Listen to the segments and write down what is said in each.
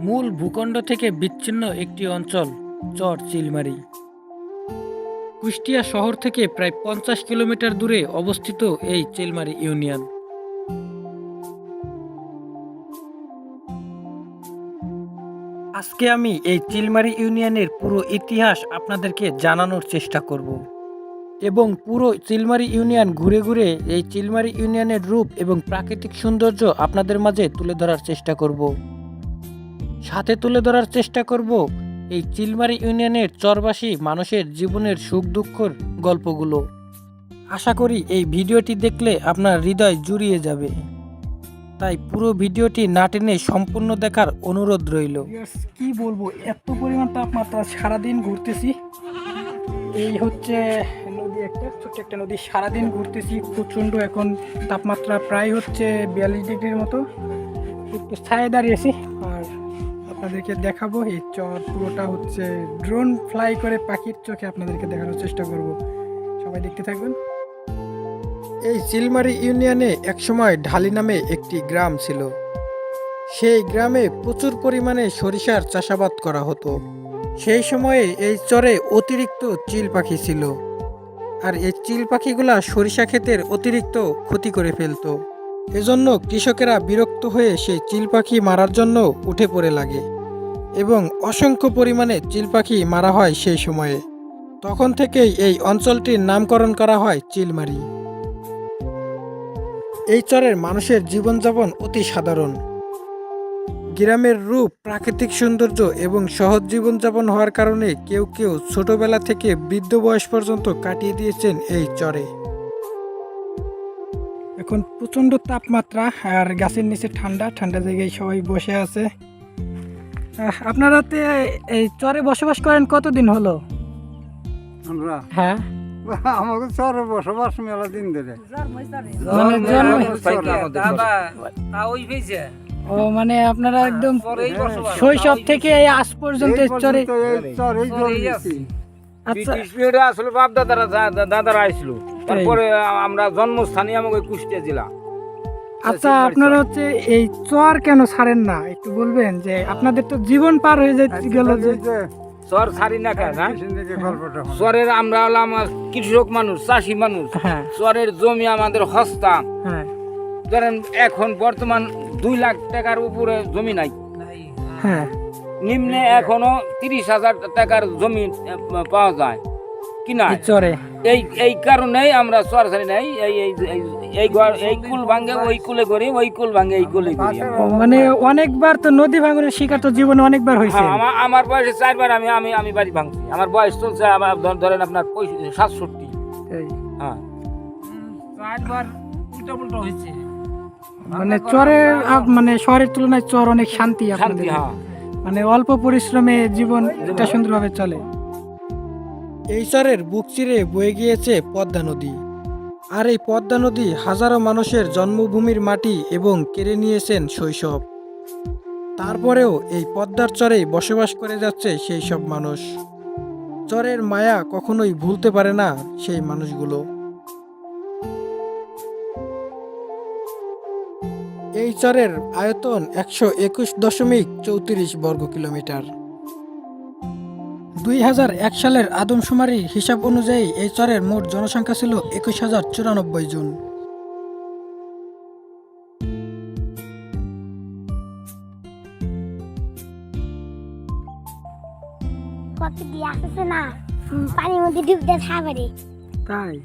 মূল ভূখণ্ড থেকে বিচ্ছিন্ন একটি অঞ্চল চর চিলমারী। কুষ্টিয়া শহর থেকে প্রায় 50 কিলোমিটার দূরে অবস্থিত এই চিলমারী ইউনিয়ন। আজকে আমি এই চিলমারী ইউনিয়নের পুরো ইতিহাস আপনাদেরকে জানানোর চেষ্টা করব এবং পুরো চিলমারী ইউনিয়ন ঘুরে ঘুরে এই চিলমারী ইউনিয়নের রূপ এবং প্রাকৃতিক সৌন্দর্য আপনাদের মাঝে তুলে ধরার চেষ্টা করব। সাথে তুলে ধরার চেষ্টা করব এই চিলমারী ইউনিয়নের চরবাসী মানুষের জীবনের সুখ দুঃখের গল্পগুলো। আশা করি এই ভিডিওটি দেখলে আপনার হৃদয় জুড়িয়ে যাবে, তাই পুরো ভিডিওটি না টেনে সম্পূর্ণ দেখার অনুরোধ রইল। কি বলবো, এত পরিমাণ তাপমাত্রা, সারাদিন ঘুরতেছি। এই হচ্ছে নদী, একটা ছোট্ট একটা নদী, সারাদিন ঘুরতেছি প্রচণ্ড। এখন তাপমাত্রা প্রায় হচ্ছে 42 ডিগ্রির মতো। একটু ছায়ে দাঁড়িয়েছি আর আপনাদেরকে দেখাবো এই চর পুরোটা হচ্ছে ড্রোন ফ্লাই করে পাখির চোখে আপনাদেরকে দেখানোর চেষ্টা করব। সবাই দেখতে থাকবেন। এই চিলমারী ইউনিয়নে একসময় ঢালি নামে একটি গ্রাম ছিল। সেই গ্রামে প্রচুর পরিমাণে সরিষার চাষাবাদ করা হতো। সেই সময়ে এই চরে অতিরিক্ত চিল পাখি ছিল, আর এই চিল পাখিগুলা সরিষা ক্ষেতের অতিরিক্ত ক্ষতি করে ফেলতো। এজন্য কৃষকেরা বিরক্ত হয়ে সেই চিল পাখি মারার জন্য উঠে পড়ে লাগে এবং অসংখ্য পরিমাণে চিল পাখি মারা হয় সেই সময়ে। তখন থেকেই এই অঞ্চলটির নামকরণ করা হয় চিলমারী। এই চরের মানুষের জীবনযাপন অতি সাধারণ। গ্রামের রূপ, প্রাকৃতিক সৌন্দর্য এবং সহজ জীবনযাপন হওয়ার কারণে কেউ কেউ ছোটবেলা থেকে বৃদ্ধ বয়স পর্যন্ত কাটিয়ে দিয়েছেন এই চরে। এখন প্রচণ্ড তাপমাত্রা আর গাছের নিচে ঠান্ডা ঠান্ডা জায়গায় সবাই বসে আছে। আপনারা এই চরে বসবাস করেন কতদিন হলো? আমরা হ্যাঁ, আমাকে চরে বসবাস মেলা দিন ধরে। ও মানে আপনারা একদম শৈশব থেকে এই আজ পর্যন্ত এই চরে। আচ্ছা, আসলে বাপ দাদারা আইছিল, তারপরে আমরা জন্মস্থানীয় আমাকে কুষ্টিয়া জেলা। আচ্ছা, আপনারা হচ্ছে এই চর কেন ছাড়েন না একটু বলবেন? যে আপনাদের তো জীবন পার হয়ে গেল যে চর ছাড়ি না কেন? চরের আমরা হলাম কৃষক মানুষ, চাষি মানুষ। হ্যাঁ চরের জমি আমাদের হস্তা। হ্যাঁ ধরেন এখন বর্তমান 2 লাখ টাকার উপরে জমি নাই। হ্যাঁ, নিম্নে এখনো 30,000 টাকার জমি পাওয়া যায় কিনা এই চরে। এই কারণেই আমরা চর ছাড়ি নাই। এই কুল ভাঙ্গে ওই কুলে করি, ওই কুল ভাঙ্গে এই কুলে করি। ও, মানে অনেকবার তো নদী ভাঙনের শিকার তো জীবনে অনেকবার হয়েছে। আমার বয়সে 4 বার আমি বাড়ি ভাঙছি। আমার বয়স চলছে আমার ধরেন আপনার 67। হ্যাঁ, 4 বার উল্টা পুল্টা হয়েছে। মানে চরের মানে শহরের তুলনায় চর অনেক শান্তি শান্তি, আপনাদের। হ্যাঁ। মানে অল্প পরিশ্রমে জীবনটা সুন্দরভাবে চলে। এই চরের বুক চিরে বয়ে গিয়েছে পদ্মা নদী, আর এই পদ্মা নদী হাজারো মানুষের জন্মভূমির মাটি এবং কেড়ে নিয়েছেন শৈশব। তারপরেও এই পদ্মার চরেই বসবাস করে যাচ্ছে সেই সব মানুষ। চরের মায়া কখনোই ভুলতে পারে না সেই মানুষগুলো। এই চরের আয়তন 121.34 বর্গ কিলোমিটার। 2001 সালের আদমশুমারির হিসাব অনুযায়ী এই চরের মোট জনসংখ্যা ছিল 21,094 জন। পানির মধ্যে ডুব দিয়ে খাবারে তাই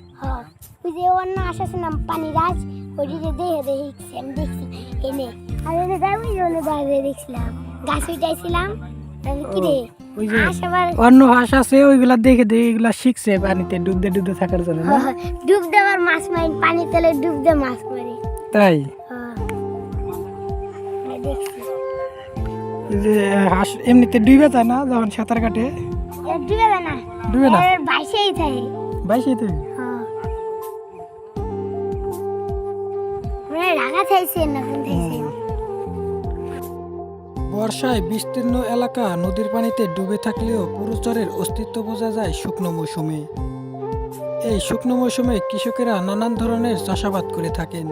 ওই যে অন্য আসছে না পানি রাজ ওইটা দেখছি আমি দেখছি এনে আর এনে যাই ওই জন্য বাইরে দেখছিলাম গাছ উঠাইছিলাম কি রে ওই যে আসাবার অন্য হাঁস আছে ওইগুলা দেখে এগুলা শিখছে পানিতে ডুবতে ডুবতে থাকার জন্য না? ডুব দেওয়ার মাছ মারি পানি তলে ডুব দিয়ে মাছ মারি তাই দেখছি এই যে হাঁস এমনিতে ডুবে যায় না যখন সাঁতার কাটে? ডুবে না ডুবে না, বাইশেই থাকে বাইশেতে। রাখা চাইছে না চাইছে বর্ষায় বিস্তীর্ণ এলাকা নদীর পানিতে ডুবে থাকলেও পুরো চরের অস্তিত্ব বোঝা যায় শুকনো মৌসুমে। এই শুকনো মৌসুমে কৃষকেরা নানান ধরনের চাষাবাদ করে থাকেন,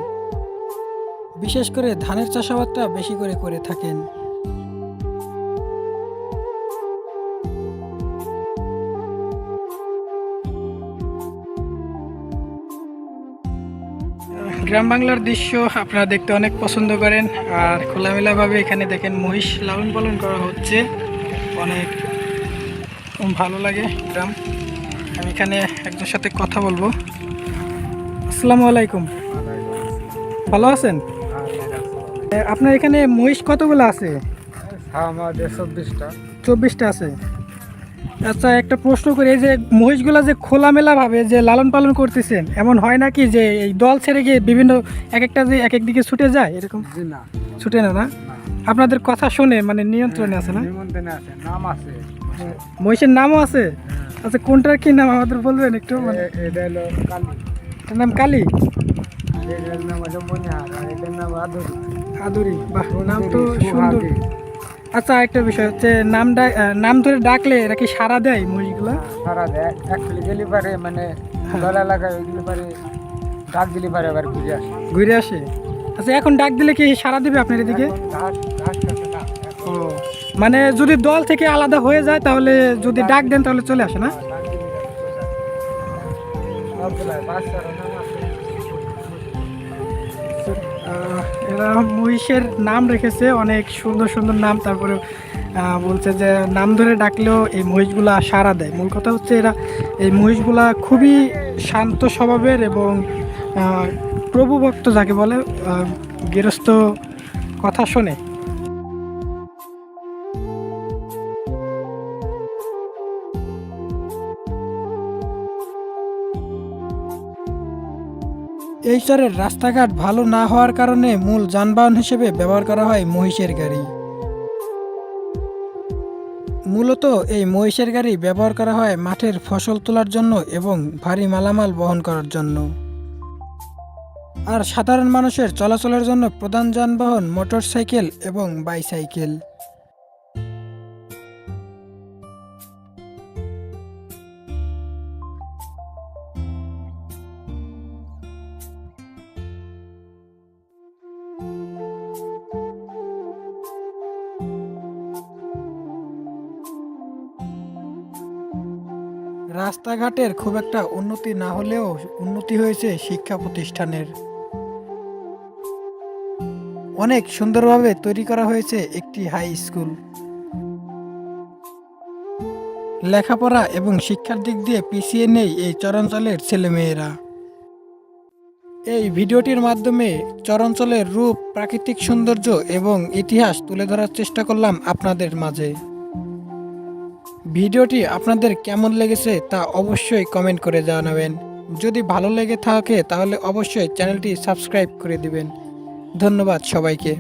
বিশেষ করে ধানের চাষাবাদটা বেশি করে থাকেন। গ্রাম বাংলার দৃশ্য আপনারা দেখতে অনেক পছন্দ করেন, আর খোলামেলাভাবে এখানে দেখেন মহিষ লালন পালন করা হচ্ছে, অনেক ভালো লাগে গ্রাম। আমি এখানে একজনের সাথে কথা বলবো। আসসালামু আলাইকুম, ভালো আছেন? আপনার এখানে মহিষ কতগুলো আছে? আমাদের 24টা। 24টা আছে। আচ্ছা, একটা প্রশ্ন করি, এই যে মহিষগুলা যে খোলামেলা ভাবে যে লালন পালন করতেছেন, এমন হয় নাকি যে এই দল ছেড়ে গিয়ে বিভিন্ন এক একটা যে এক এক দিকে ছুটে যায়, এরকম জি না, ছুটে না? না, আপনাদের কথা শুনে মানে নিয়ন্ত্রণে আছে না? নিমন্ত্রণে আছে, নাম আছে। মহিষের নামও আছে? আচ্ছা, কোনটার কি নাম আমাদের বলবেন একটু? মানে এটা হলো কালী, এটার নাম কালী, এটার নাম হলো মনিহার, আর এটার নাম আদুরি। আদুরি। বাহ, নাম তো সুন্দর। আচ্ছা, একটা বিষয় হচ্ছে নাম ধরে ডাকলে এরা কি সাড়া দেয় মহিষগুলা? সারা দেয়, অ্যাকচুয়ালি গেলি পারে মানে দল এলাকায় ওইগুলি পারে ডাক দিলি পারে আবার ঘুরে আসে। ঘুরে আসে? আচ্ছা, এখন ডাক দিলে কি সাড়া দেবে আপনার এদিকে? ঘাস ঘাস কাটে না, ও, মানে যদি দল থেকে আলাদা হয়ে যায় তাহলে যদি ডাক দেন তাহলে চলে আসে না? ডাক দিলি সবগুলাই বাচ্চারা নাম আছে। এরা মহিষের নাম রেখেছে, অনেক সুন্দর সুন্দর নাম। তারপরে বলছে যে নাম ধরে ডাকলেও এই মহিষগুলা সাড়া দেয়। মূল কথা হচ্ছে এরা এই মহিষগুলা খুবই শান্ত স্বভাবের এবং প্রভুভক্ত যাকে বলে, গৃহস্থ কথা শোনে। এই চরের রাস্তাঘাট ভালো না হওয়ার কারণে মূল যানবাহন হিসেবে ব্যবহার করা হয় মহিষের গাড়ি। মূলত এই মহিষের গাড়ি ব্যবহার করা হয় মাঠের ফসল তোলার জন্য এবং ভারী মালামাল বহন করার জন্য। আর সাধারণ মানুষের চলাচলের জন্য প্রধান যানবাহন মোটরসাইকেল এবং বাইসাইকেল। রাস্তাঘাটের খুব একটা উন্নতি না হলেও উন্নতি হয়েছে শিক্ষা প্রতিষ্ঠানের। অনেক সুন্দরভাবে তৈরি করা হয়েছে একটি হাই স্কুল। লেখাপড়া এবং শিক্ষার দিক দিয়ে পিছিয়ে নেই এই চরাঞ্চলের ছেলেমেয়েরা। এই ভিডিওটির মাধ্যমে চরাঞ্চলের রূপ, প্রাকৃতিক সৌন্দর্য এবং ইতিহাস তুলে ধরার চেষ্টা করলাম আপনাদের মাঝে। ভিডিওটি আপনাদের কেমন লেগেছে তা অবশ্যই কমেন্ট করে জানাবেন। যদি ভালো লেগে থাকে তাহলে অবশ্যই চ্যানেলটি সাবস্ক্রাইব করে দিবেন। ধন্যবাদ সবাইকে।